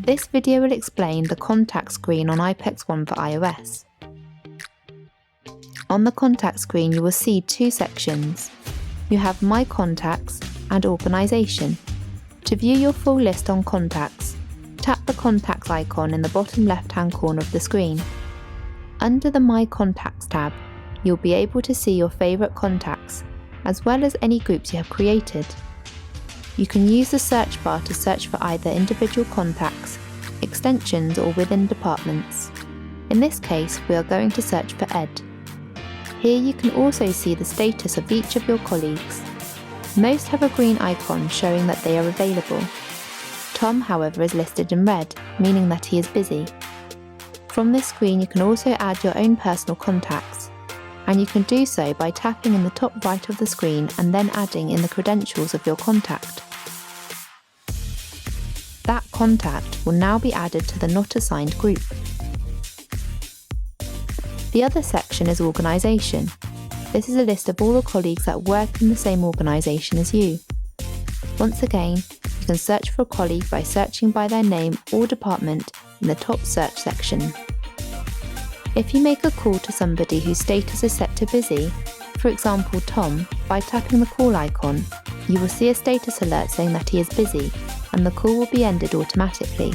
This video will explain the contact screen on iPECS 1 for iOS. On the contact screen you will see two sections. You have My Contacts and Organisation. To view your full list on contacts, tap the contacts icon in the bottom left-hand corner of the screen. Under the My Contacts tab, you'll be able to see your favourite contacts, as well as any groups you have created. You can use the search bar to search for either individual contacts, extensions or within departments. In this case, we are going to search for Ed. Here you can also see the status of each of your colleagues. Most have a green icon showing that they are available. Tom, however, is listed in red, meaning that he is busy. From this screen you can also add your own personal contacts, and you can do so by tapping in the top right of the screen and then adding in the credentials of your contact. That contact will now be added to the not assigned group. The other section is Organisation. This is a list of all the colleagues that work in the same organisation as you. Once again, you can search for a colleague by searching by their name or department in the top search section. If you make a call to somebody whose status is set to busy, for example Tom, by tapping the call icon, you will see a status alert saying that he is busy, and the call will be ended automatically.